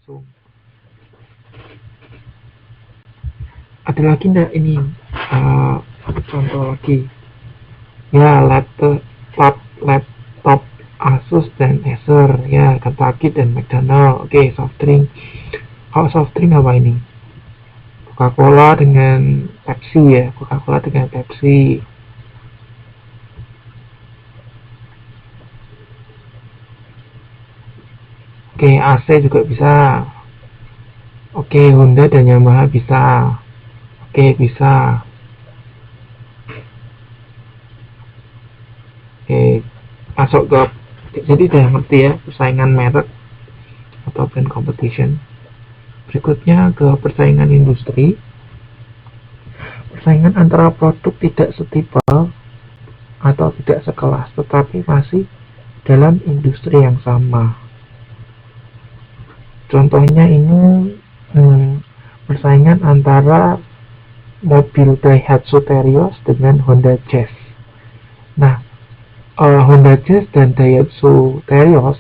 Samsung. Ada lagi enggak ini contoh lagi? Ya, laptop Asus dan Acer, ya, Kentucky dan McDonald. Oke, soft drink. Kalau soft drink apa ini? Coca-Cola dengan Pepsi, ya, Coca-Cola dengan Pepsi. Oke, AC juga bisa. Oke, Honda dan Yamaha bisa. Oke, bisa. Oke, masuk ke, jadi udah ngerti ya persaingan merek atau brand competition. Berikutnya ke persaingan industri. Persaingan antara produk tidak setipe atau tidak sekelas tetapi masih dalam industri yang sama. Contohnya ini persaingan antara mobil Daihatsu Terios dengan Honda Jazz. Nah, Honda Jazz dan Daihatsu Terios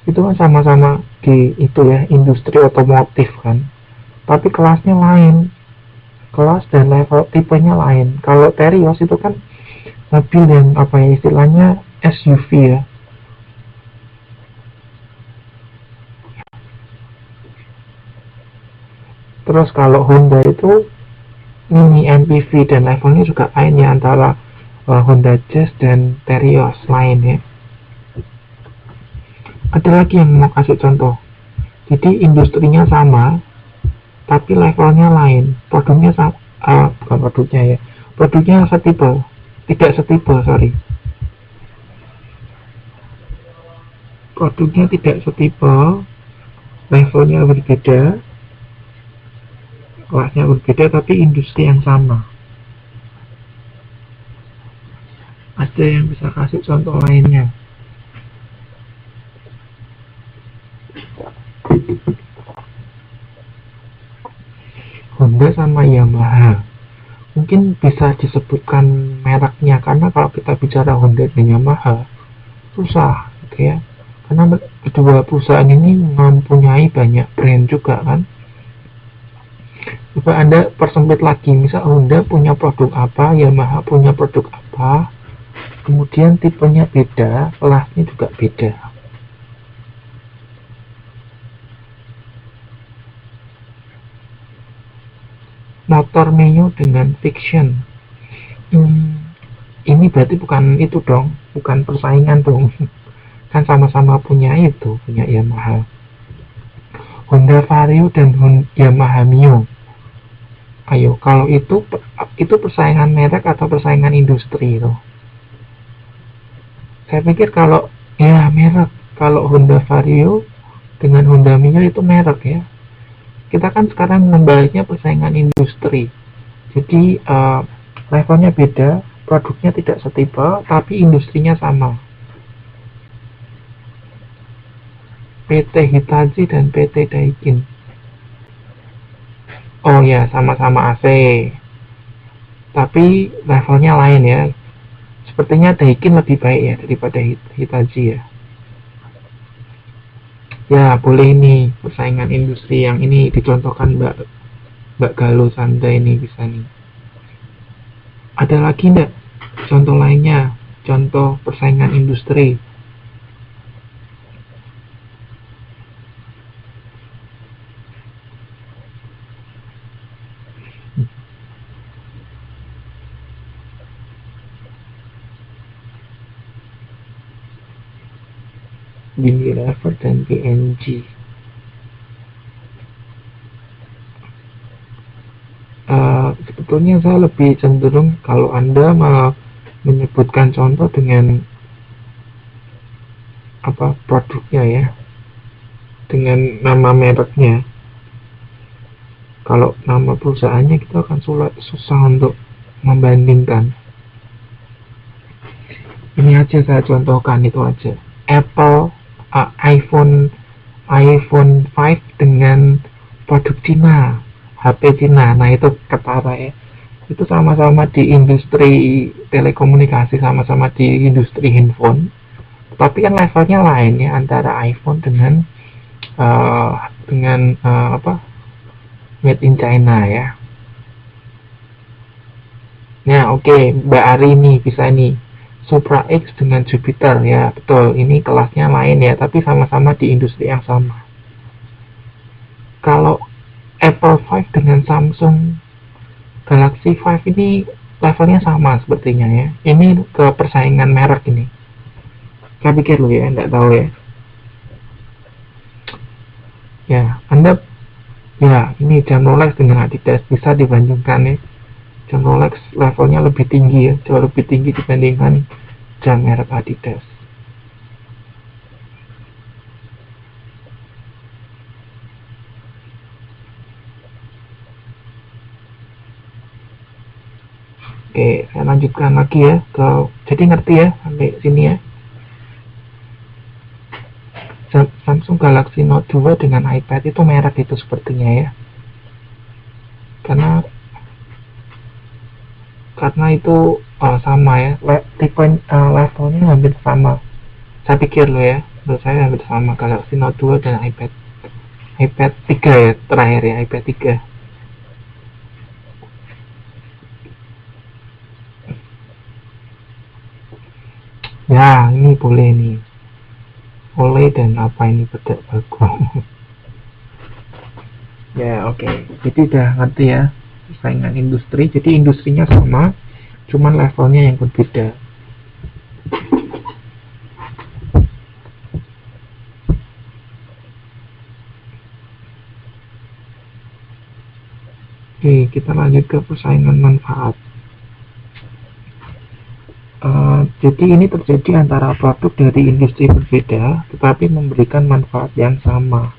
itu kan sama-sama di itu ya, industri otomotif kan, tapi kelasnya lain, kelas dan level tipenya lain. Kalau Terios itu kan mobil yang apa ya, istilahnya SUV ya. Terus kalau Honda itu mini MPV dan levelnya juga lain ya, antara Honda Jazz dan Terios lain ya. Ada lagi yang mau kasih contoh. Jadi industrinya sama tapi levelnya lain, produknya sama, bukan produknya ya, produknya setipe, tidak setipe, sorry, produknya tidak setipe, levelnya berbeda, kelasnya berbeda, tapi industri yang sama. Ada yang bisa kasih contoh lainnya? Honda sama Yamaha, mungkin bisa disebutkan mereknya, karena kalau kita bicara Honda dan Yamaha susah gitu ya, karena kedua perusahaan ini mempunyai banyak brand juga kan. Coba Anda persempit lagi, misal Honda punya produk apa, Yamaha punya produk apa, kemudian tipenya beda, kelasnya juga beda. Motor Mio dengan Fiction, ini berarti bukan itu dong, bukan persaingan dong, kan sama-sama punya itu, punya Yamaha. Honda Vario dan Yamaha Mio, ayo, kalau itu persaingan merek atau persaingan industri itu? Saya pikir kalau ya merek, kalau Honda Vario dengan Honda Mio itu merek ya. Kita kan sekarang membahasnya persaingan industri. Jadi levelnya beda, produknya tidak setipe, tapi industrinya sama. PT Hitachi dan PT Daikin. Oh ya, sama-sama AC, tapi levelnya lain ya. Sepertinya Daikin lebih baik ya daripada Hitachi ya. Ya, boleh ini persaingan industri yang ini dicontohkan Mbak Galuh Sanda ini bisa nih. Ada lagi enggak contoh lainnya? Contoh persaingan industri. Unilever dan P&G. Sebetulnya saya lebih cenderung kalau Anda menyebutkan contoh dengan apa produknya ya, dengan nama mereknya. Kalau nama perusahaannya kita akan susah untuk membandingkan. Ini aja saya contohkan, itu aja. Apple, iPhone 5 dengan produk Cina, HP Cina. Nah itu ketara ya, itu sama-sama di industri telekomunikasi, sama-sama di industri handphone, tapi kan levelnya lain ya, antara iPhone dengan dengan made in China ya. Nah, oke, Mbak Ari nih bisa nih. Supra X dengan Jupiter ya, betul. Ini kelasnya lain ya, tapi sama-sama di industri yang sama. Kalau Apple 5 dengan Samsung Galaxy 5 ini levelnya sama sepertinya ya. Ini ke persaingan merek ini. Saya pikir loh ya, enggak tahu ya. Ya, Anda ya ini jam Rolex dengan Adidas bisa dibandingkan ya. Jam Rolex levelnya lebih tinggi ya, jauh lebih tinggi dibandingkan jam merek Adidas. Oke, saya lanjutkan lagi ya jadi ngerti ya sampai sini ya. Samsung Galaxy Note 2 dengan iPad itu merek itu sepertinya ya. Karena itu sama ya, tipe levelnya hampir sama. Saya pikir loh ya, menurut saya hampir sama Galaxy Note 2 dan iPad 3 ya, terakhir ya, iPad 3. Ya, ini boleh nih. Oleh dan apa ini bedak bagus. Ya, oke. Jadi udah ngerti ya persaingan industri. Jadi industrinya sama, cuman levelnya yang berbeda. Oke, kita lanjut ke persaingan manfaat. Jadi ini terjadi antara produk dari industri berbeda, tetapi memberikan manfaat yang sama.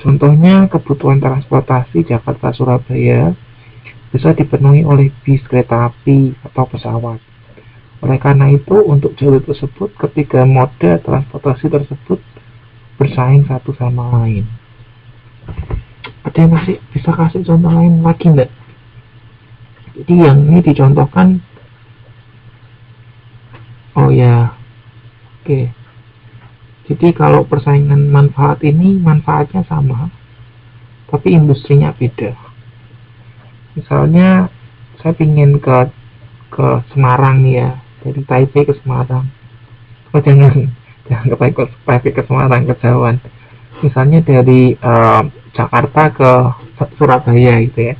Contohnya, kebutuhan transportasi Jakarta-Surabaya bisa dipenuhi oleh bis, kereta api, atau pesawat. Oleh karena itu, untuk jalur tersebut, ketiga moda transportasi tersebut bersaing satu sama lain. Ada yang masih bisa kasih contoh lain lagi enggak? Jadi yang ini dicontohkan. Oh ya, oke. Jadi kalau persaingan manfaat ini manfaatnya sama, tapi industrinya beda. Misalnya saya ingin ke Semarang nih ya, dari Taipei ke Semarang. Oh jangan ke Taipei ke Semarang, kejauhan. Misalnya dari Jakarta ke Surabaya gitu ya.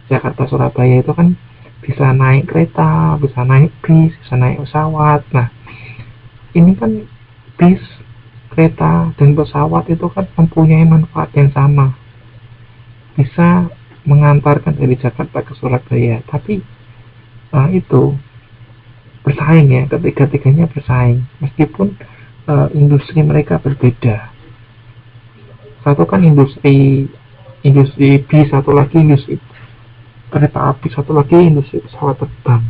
Jakarta Surabaya itu kan bisa naik kereta, bisa naik bis, bisa naik pesawat. Nah, ini kan bis, kereta, dan pesawat itu kan mempunyai manfaat yang sama. Bisa mengantarkan dari Jakarta ke Surabaya, tapi itu bersaing ya, ketiga-tiganya bersaing, meskipun industri mereka berbeda. Satu kan industri bis, satu lagi industri kereta api, satu lagi industri pesawat terbang.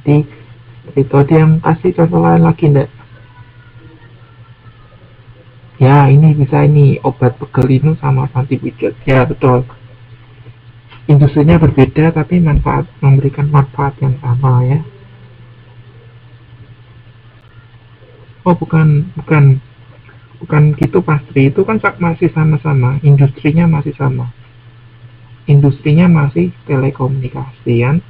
Jadi itu ada yang kasih contoh lain lagi enggak? Ya, ini bisa ini obat pegel linu sama panti pijat. Ya, betul. Industrinya berbeda tapi memberikan manfaat yang sama ya. Oh, bukan gitu pasti. Itu kan masih sama-sama, industrinya masih sama. Industrinya masih telekomunikasi kan.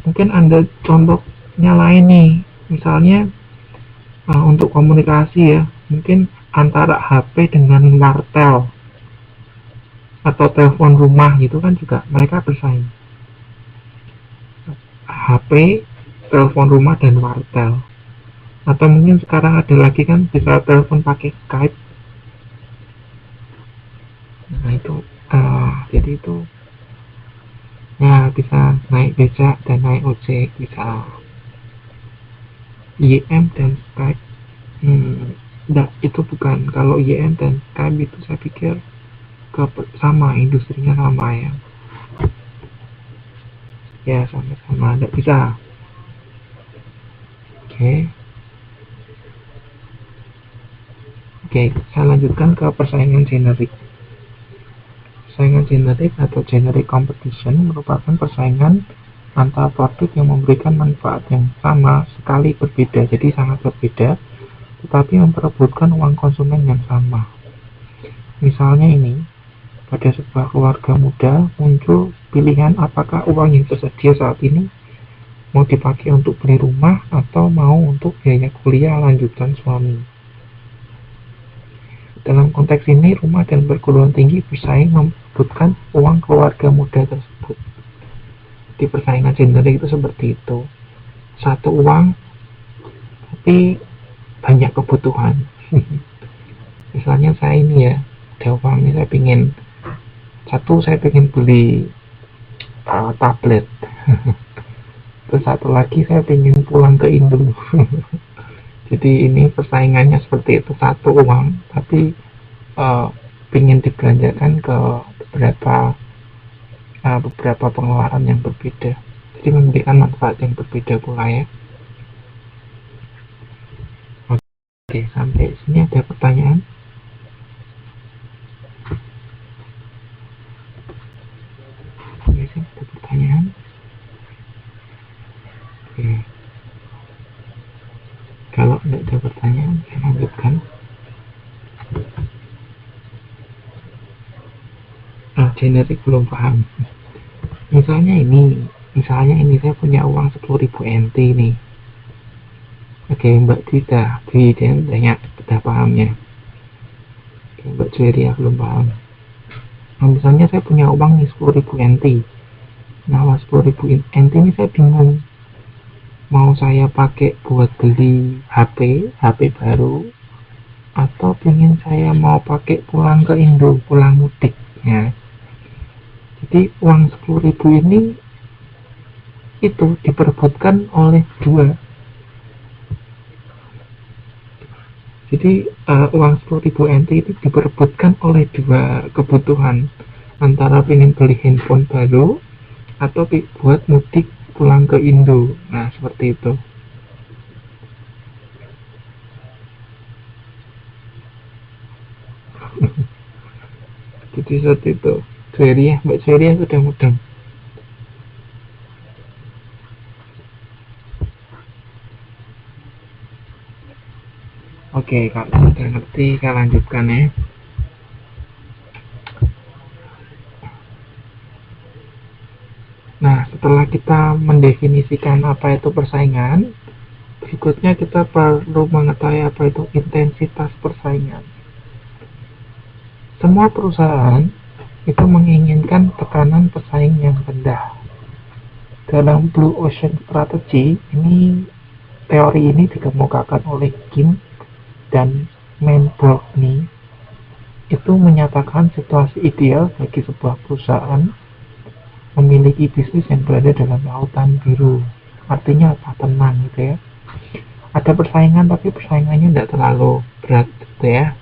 Mungkin Anda contohnya lain nih. Misalnya untuk komunikasi ya, mungkin antara HP dengan wartel atau telepon rumah gitu kan juga mereka bersaing. HP, telepon rumah, dan wartel. Atau mungkin sekarang ada lagi kan bisa telepon pakai Skype. Nah itu jadi itu ya bisa naik becak dan naik ojek, bisa IM dan Skype. Enggak, itu bukan. Kalau IM dan Skype itu saya pikir sama, industrinya sama ya. Ya sama-sama, enggak bisa. Oke, saya lanjutkan ke persaingan generik. Persaingan generik atau generic competition merupakan persaingan antara produk yang memberikan manfaat yang sama sekali berbeda, jadi sangat berbeda, tetapi memperebutkan uang konsumen yang sama. Misalnya ini, pada sebuah keluarga muda muncul pilihan apakah uang yang tersedia saat ini mau dipakai untuk beli rumah atau mau untuk biaya kuliah lanjutan suami. Dalam konteks ini, rumah dan perguruan tinggi bersaing memperebutkan uang keluarga muda tersebut. Di persaingan generik itu seperti itu. Satu uang, tapi banyak kebutuhan. Misalnya saya ini ya, ada uang ini saya pengen beli tablet. Terus satu lagi saya pengen pulang ke Indo. Jadi ini persaingannya seperti itu, satu uang tapi pengen dibelanjakan ke beberapa pengeluaran yang berbeda. Jadi memberikan manfaat yang berbeda pula ya. Oke, sampai sini ada pertanyaan? Oke, ada pertanyaan? Oke. Kalau tidak ada pertanyaan, saya lanjutkan. Generik belum paham. Misalnya ini saya punya uang 10.000 NT nih. Oke, Mbak Dita banyak udah pahamnya. Oke, Mbak Jueria belum paham. Nah, misalnya saya punya uang nih 10.000 NT. Nah, 10.000 NT ini saya bingung. Mau saya pakai buat beli HP baru, atau pengen saya mau pakai pulang ke Indo, pulang mudik ya. Jadi uang 10.000 ini itu diperebutkan oleh dua. Jadi uang 10.000 NT itu diperebutkan oleh dua kebutuhan, antara pengen beli handphone baru atau buat mudik pulang ke Indo. Nah, seperti itu. Jadi seperti itu. Mbak Jueria sudah mudeng. Oke, kalau sudah ngerti, kita lanjutkan ya. Nah, setelah kita mendefinisikan apa itu persaingan, berikutnya kita perlu mengetahui apa itu intensitas persaingan. Semua perusahaan itu menginginkan tekanan pesaing yang rendah. Dalam Blue Ocean Strategy, teori ini dikemukakan oleh Kim dan Manborgny. Itu menyatakan situasi ideal bagi sebuah perusahaan memiliki bisnis yang berada dalam lautan biru. Artinya apa? Tenang gitu ya. Ada persaingan tapi persaingannya tidak terlalu berat gitu ya.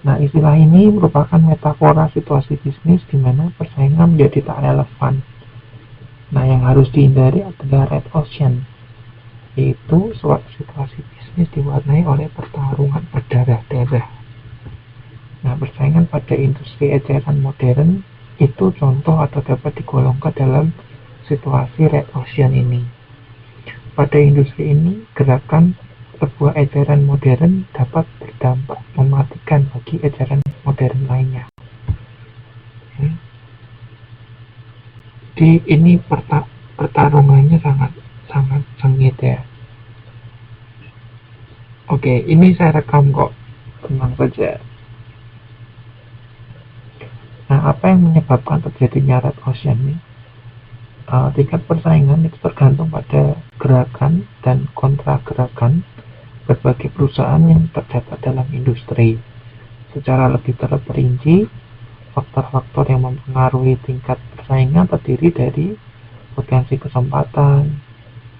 Nah, istilah ini merupakan metafora situasi bisnis di mana persaingan menjadi tak relevan. Nah, yang harus dihindari adalah red ocean, yaitu suatu situasi bisnis diwarnai oleh pertarungan berdarah-darah. Nah, persaingan pada industri eceran modern itu contoh atau dapat digolongkan dalam situasi red ocean ini. Pada industri ini, gerakan sebuah eceran modern dapat berdampak mematikan bagi eceran modern lainnya. Jadi ini pertarungannya sangat sengit ya. Oke, ini saya rekam kok, tenang saja. Nah, apa yang menyebabkan terjadinya red ocean ini? Tingkat persaingan itu tergantung pada gerakan dan kontra gerakan berbagai perusahaan yang terdapat dalam industri. Secara lebih terperinci, faktor-faktor yang mempengaruhi tingkat persaingan terdiri dari potensi kesempatan,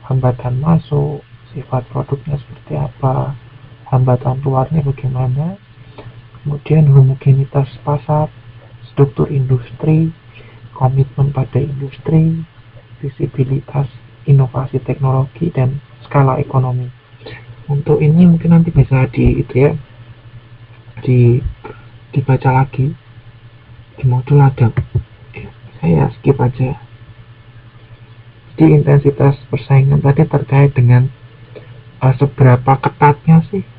hambatan masuk, sifat produknya seperti apa, hambatan luarnya bagaimana, kemudian homogenitas pasar, struktur industri, komitmen pada industri, visibilitas inovasi teknologi, dan skala ekonomi. Untuk ini mungkin nanti bisa dibaca lagi di modul ada. Saya skip aja. Jadi intensitas persaingan tadi terkait dengan seberapa ketatnya sih